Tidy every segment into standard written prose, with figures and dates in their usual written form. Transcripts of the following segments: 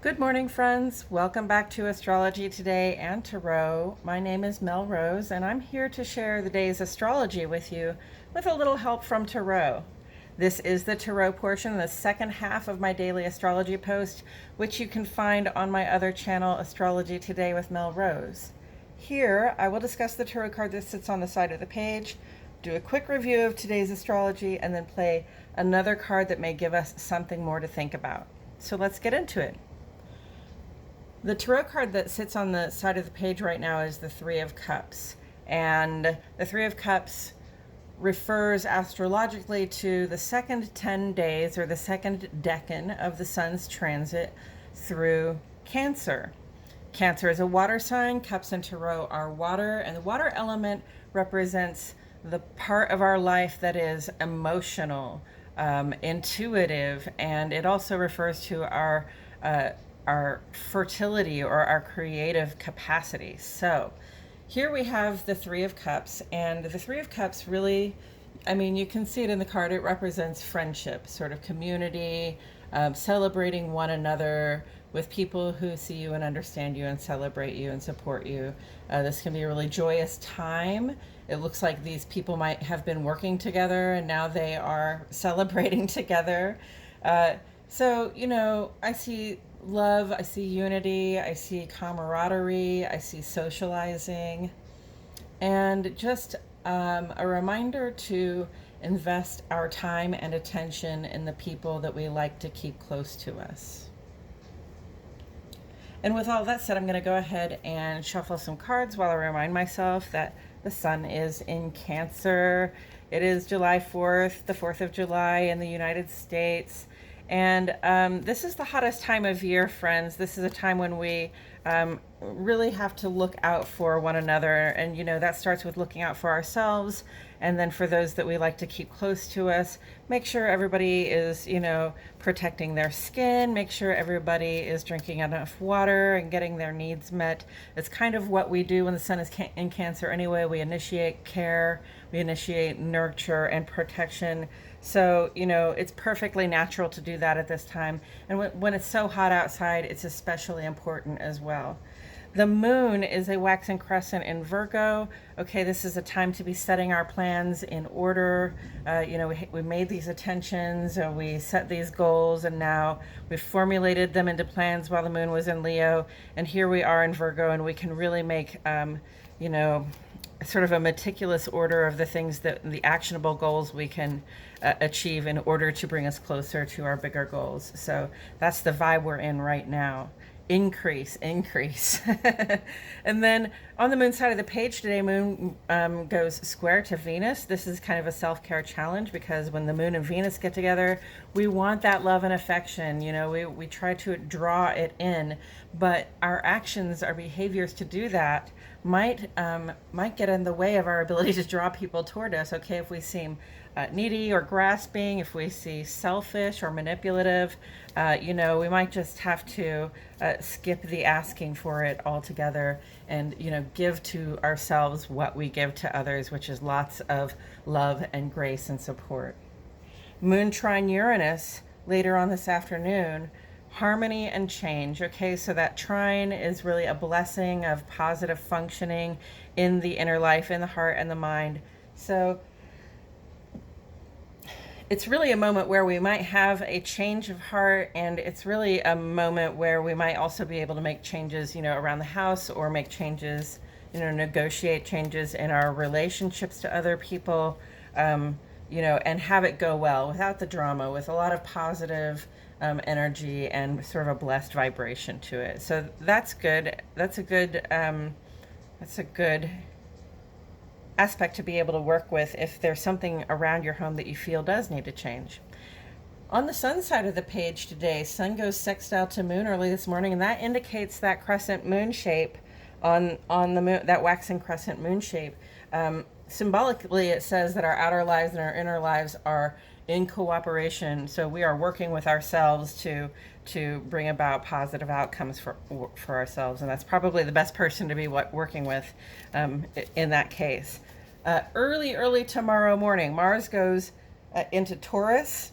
Good morning, friends. Welcome back to Astrology Today and Tarot. My name is Mel Rose, and I'm here to share the day's astrology with you with a little help from Tarot. This is the Tarot portion, the second half of my daily astrology post, which you can find on my other channel, Astrology Today with Mel Rose. Here, I will discuss the tarot card that sits on the side of the page, do a quick review of today's astrology, and then play another card that may give us something more to think about. So let's get into it. The tarot card that sits on the side of the page right now is the Three of Cups. And the Three of Cups refers astrologically to the second 10 days or the second decan of the sun's transit through Cancer. Cancer is a water sign. Cups and Tarot are water, and the water element represents the part of our life that is emotional, intuitive, and it also refers to our fertility or our creative capacity. So here we have the Three of Cups, and the Three of Cups really, you can see it in the card, it represents friendship, sort of community, celebrating one another with people who see you and understand you and celebrate you and support you. This can be a really joyous time. It looks like these people might have been working together and now they are celebrating together. I see love, I see unity, I see camaraderie, I see socializing, and just a reminder to invest our time and attention in the people that we like to keep close to us. And with all that said, I'm going to go ahead and shuffle some cards while I remind myself that the sun is in Cancer. It is July 4th, the 4th of July in the United States. And this is the hottest time of year, friends. This is a time when we really have to look out for one another. And, that starts with looking out for ourselves. And then for those that we like to keep close to us, make sure everybody is, protecting their skin. Make sure everybody is drinking enough water and getting their needs met. It's kind of what we do when the sun is in Cancer anyway. We initiate care, we initiate nurture and protection. So, it's perfectly natural to do that at this time. And when it's so hot outside, it's especially important as well. The moon is a waxing crescent in Virgo. Okay, this is a time to be setting our plans in order. We made these intentions, we set these goals, and now we've formulated them into plans while the moon was in Leo. And here we are in Virgo, and we can really make, sort of a meticulous order of the things the actionable goals we can achieve in order to bring us closer to our bigger goals. So that's the vibe we're in right now. Increase. And then on the moon side of the page today, moon goes square to Venus. This is kind of a self-care challenge because when the moon and Venus get together, we want that love and affection. We try to draw it in, but our actions, our behaviors to do that might get in the way of our ability to draw people toward us. Okay, if we seem needy or grasping, if we see selfish or manipulative, we might just have to skip the asking for it altogether and, give to ourselves what we give to others, which is lots of love and grace and support. Moon trine Uranus later on this afternoon. Harmony and change. Okay, so that trine is really a blessing of positive functioning in the inner life, in the heart and the mind. So it's really a moment where we might have a change of heart, and it's really a moment where we might also be able to make changes, around the house, or make changes, negotiate changes in our relationships to other people, and have it go well without the drama, with a lot of positive energy and sort of a blessed vibration to it. So that's good. That's a good aspect to be able to work with if there's something around your home that you feel does need to change. On the sun side of the page today, sun goes sextile to moon early this morning, and that indicates that crescent moon shape on the moon, that waxing crescent moon shape. Symbolically, it says that our outer lives and our inner lives are in cooperation. So we are working with ourselves to bring about positive outcomes for ourselves. And that's probably the best person to be working with in that case. Early tomorrow morning, Mars goes into Taurus.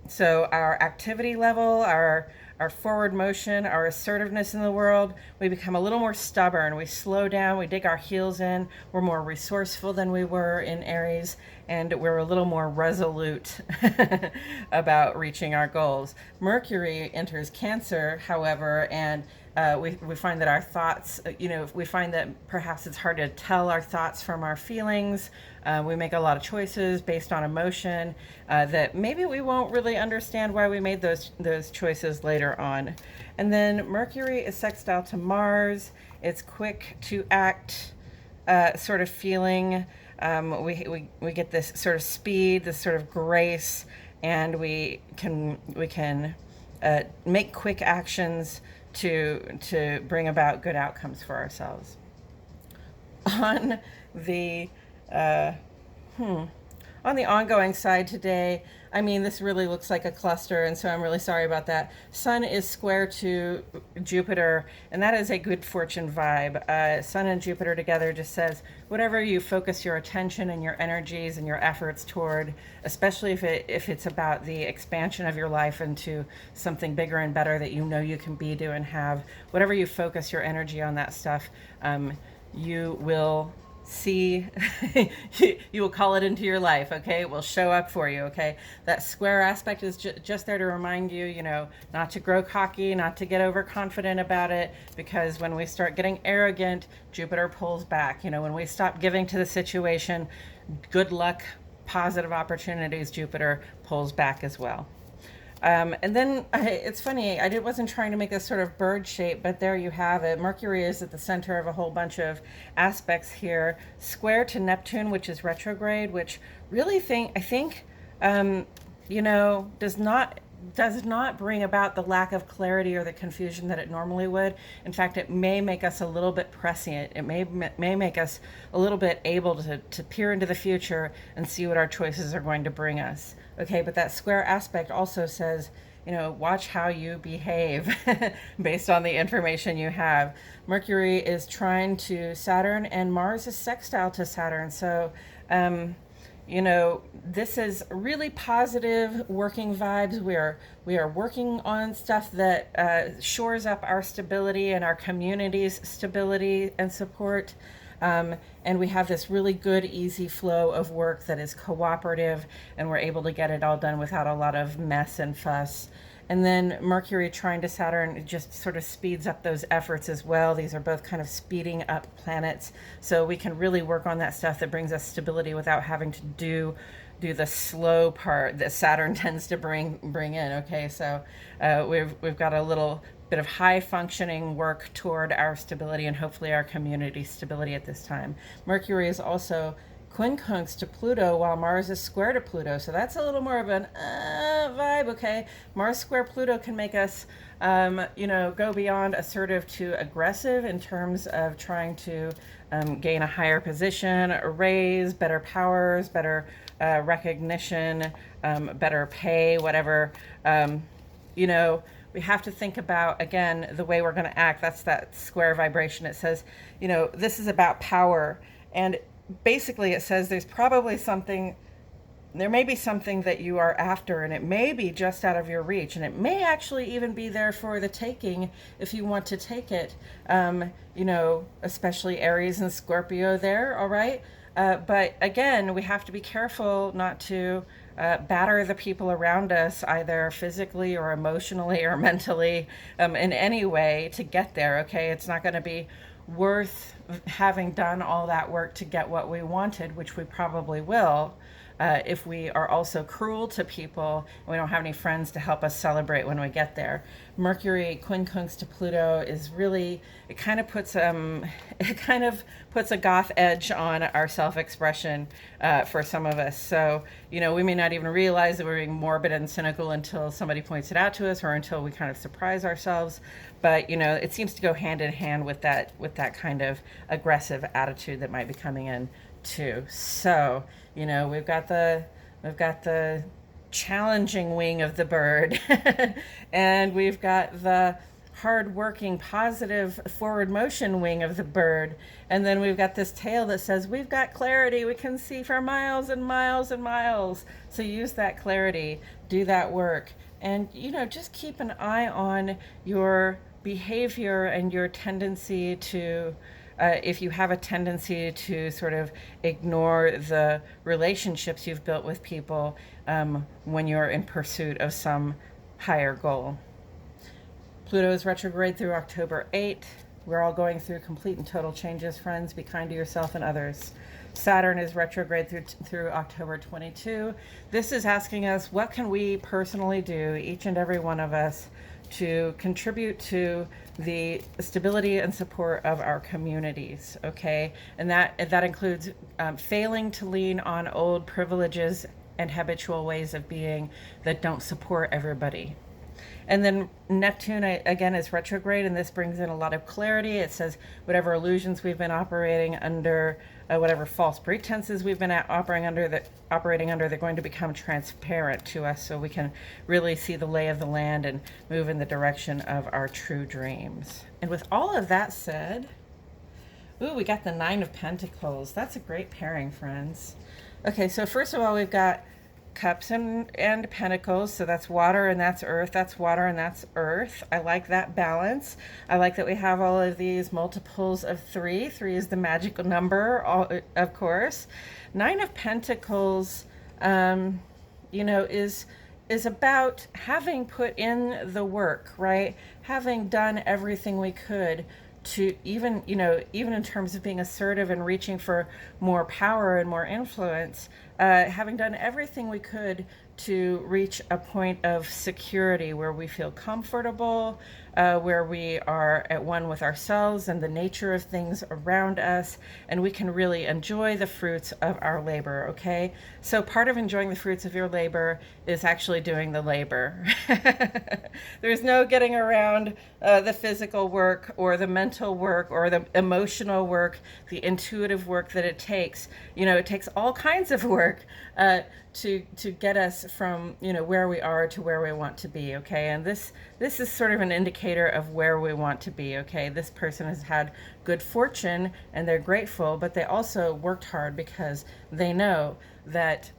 So our activity level, our our forward motion, our assertiveness in the world. We become a little more stubborn. We slow down, we dig our heels in. We're more resourceful than we were in Aries, and we're a little more resolute about reaching our goals. Mercury enters Cancer, however, and we find that our thoughts, we find that perhaps it's hard to tell our thoughts from our feelings. We make a lot of choices based on emotion that maybe we won't really understand why we made those choices later on. And then Mercury is sextile to Mars. It's quick to act sort of feeling. We get this sort of speed, this sort of grace, and we can make quick actions to bring about good outcomes for ourselves. On the on the ongoing side today, I mean, this really looks like a cluster, and so I'm really sorry about that. Sun is square to Jupiter, and that is a good fortune vibe. Sun and Jupiter together just says whatever you focus your attention and your energies and your efforts toward, especially if it's about the expansion of your life into something bigger and better that you know you can be, do, and have, whatever you focus your energy on that stuff, you will see, you will call it into your life, okay? It will show up for you, okay? That square aspect is just there to remind you, not to grow cocky, not to get overconfident about it, because when we start getting arrogant, Jupiter pulls back. When we stop giving to the situation, good luck, positive opportunities, Jupiter pulls back as well. And then it's funny, I wasn't trying to make this sort of bird shape, but there you have it. Mercury is at the center of a whole bunch of aspects here. Square to Neptune, which is retrograde, which really I think does not bring about the lack of clarity or the confusion that it normally would. In fact, it may make us a little bit prescient. It may make us a little bit able to peer into the future and see what our choices are going to bring us. Okay, but that square aspect also says, watch how you behave based on the information you have. Mercury is trine to Saturn, and Mars is sextile to Saturn. So, this is really positive working vibes. We are working on stuff that shores up our stability and our community's stability and support. And we have this really good, easy flow of work that is cooperative, and we're able to get it all done without a lot of mess and fuss. And then Mercury trine to Saturn just sort of speeds up those efforts as well. These are both kind of speeding up planets, so we can really work on that stuff that brings us stability without having to do the slow part that Saturn tends to bring in. Okay, so we've got a little bit of high functioning work toward our stability and hopefully our community stability at this time. Mercury is also quincunx to Pluto, while Mars is square to Pluto. So that's a little more of an vibe, okay? Mars square Pluto can make us, go beyond assertive to aggressive in terms of trying to gain a higher position, a raise, better powers, better recognition, better pay, whatever. We have to think about, again, the way we're going to act. That's that square vibration. It says, this is about power. And basically it says there may be something that you are after, and it may be just out of your reach, and it may actually even be there for the taking if you want to take it, especially Aries and Scorpio there, all right? But again, we have to be careful not to batter the people around us, either physically or emotionally or mentally, in any way to get there, okay? It's not going to be worth having done all that work to get what we wanted, which we probably will, if we are also cruel to people and we don't have any friends to help us celebrate when we get there. Mercury quincunx to Pluto is really, it kind of puts a goth edge on our self-expression for some of us. So, we may not even realize that we're being morbid and cynical until somebody points it out to us or until we kind of surprise ourselves. But, it seems to go hand in hand with that kind of aggressive attitude that might be coming in too. So, we've got the challenging wing of the bird and we've got the hard-working, positive, forward motion wing of the bird, and then we've got this tail that says we've got clarity, we can see for miles and miles and miles. So use that clarity, do that work, And, just keep an eye on your behavior and your tendency to, if you have a tendency to sort of ignore the relationships you've built with people when you're in pursuit of some higher goal. Pluto is retrograde through October 8th. We're all going through complete and total changes, friends. Be kind to yourself and others. Saturn is retrograde through October 22. This is asking us, what can we personally do, each and every one of us, to contribute to the stability and support of our communities, okay? And that includes failing to lean on old privileges and habitual ways of being that don't support everybody. And then Neptune, again, is retrograde, and this brings in a lot of clarity. It says whatever illusions we've been operating under, whatever false pretenses we've been operating under, they're going to become transparent to us, so we can really see the lay of the land and move in the direction of our true dreams. And with all of that said, ooh, we got the Nine of Pentacles. That's a great pairing, friends. Okay, so first of all, we've got Cups and Pentacles, so that's water and that's earth, that's water and that's earth. I like that balance. I like that we have all of these multiples of 3. 3 is the magical number, of course. Nine of Pentacles, is about having put in the work, right? Having done everything we could to even in terms of being assertive and reaching for more power and more influence, having done everything we could to reach a point of security where we feel comfortable, where we are at one with ourselves and the nature of things around us, and we can really enjoy the fruits of our labor, okay? So part of enjoying the fruits of your labor is actually doing the labor. There's no getting around the physical work or the mental work or the emotional work, the intuitive work that it takes. It takes all kinds of work to get us from where we are to where we want to be, okay? And this is sort of an indicator of where we want to be, okay? This person has had good fortune and they're grateful, but they also worked hard because they know that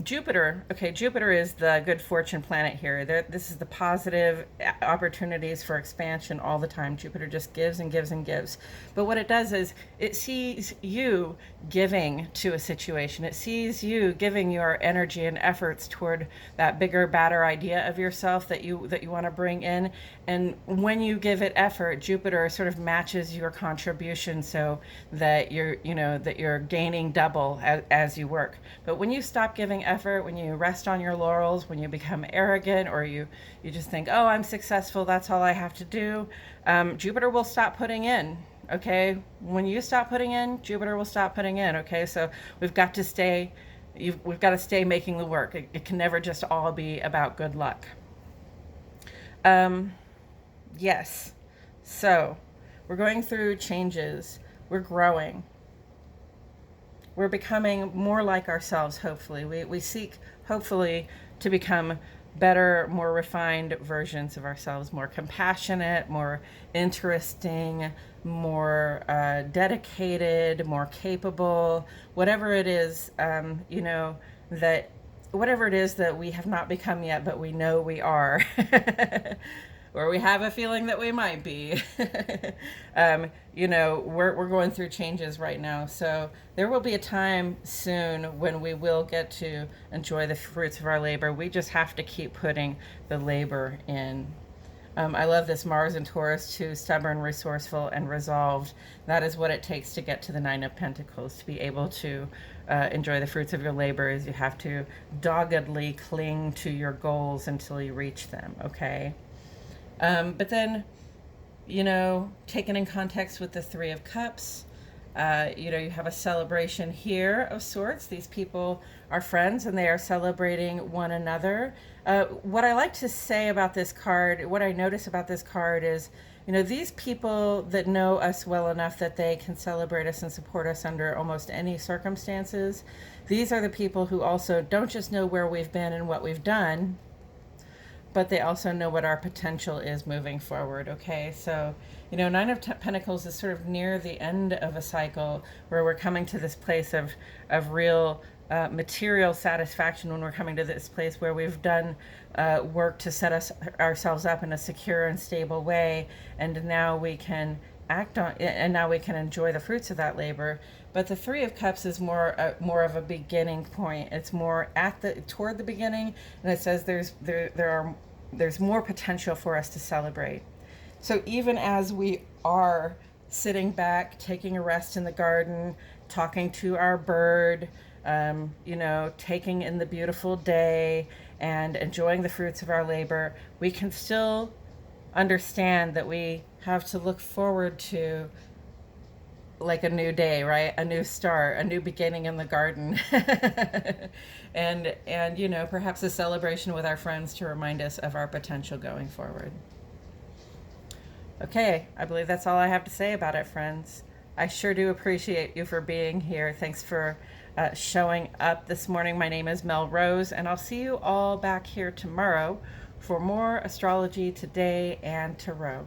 Jupiter is the good fortune planet here. This is the positive opportunities for expansion all the time. Jupiter just gives and gives and gives. But what it does is it sees you giving to a situation. It sees you giving your energy and efforts toward that bigger, badder idea of yourself that you want to bring in. And when you give it effort, Jupiter sort of matches your contribution so that you're gaining double as you work. But when you stop giving effort, when you rest on your laurels, when you become arrogant, or you just think, oh, I'm successful, that's all I have to do, Jupiter will stop putting in. Okay, when you stop putting in, Jupiter will stop putting in. Okay, so we've got to stay making the work. It can never just all be about good luck. Yes, so we're going through changes. We're growing. We're becoming more like ourselves, hopefully. We seek, hopefully, to become better, more refined versions of ourselves, more compassionate, more interesting, more dedicated, more capable, whatever it is, whatever it is that we have not become yet, but we know we are. Or we have a feeling that we might be. We're going through changes right now. So there will be a time soon when we will get to enjoy the fruits of our labor. We just have to keep putting the labor in. I love this Mars and Taurus too, stubborn, resourceful, and resolved. That is what it takes to get to the Nine of Pentacles. To be able to enjoy the fruits of your labor is you have to doggedly cling to your goals until you reach them, okay? But then, taken in context with the Three of Cups, you have a celebration here of sorts. These people are friends and they are celebrating one another. What I like to say about this card, what I notice about this card is, these people that know us well enough that they can celebrate us and support us under almost any circumstances, these are the people who also don't just know where we've been and what we've done, but they also know what our potential is moving forward, okay? So, Nine of Pentacles is sort of near the end of a cycle where we're coming to this place of real material satisfaction when we're coming to this place where we've done work to set ourselves up in a secure and stable way, and now we can act on it, and now we can enjoy the fruits of that labor. But the Three of Cups is more of a beginning point. It's more toward the beginning, and it says there's more potential for us to celebrate. So even as we are sitting back, taking a rest in the garden, talking to our bird, taking in the beautiful day and enjoying the fruits of our labor, we can still understand that we have to look forward to like a new day, right? A new start, a new beginning in the garden. and perhaps a celebration with our friends to remind us of our potential going forward. Okay, I believe that's all I have to say about it, friends. I sure do appreciate you for being here. Thanks for showing up this morning. My name is Mel Rose, and I'll see you all back here tomorrow for more astrology today and tarot.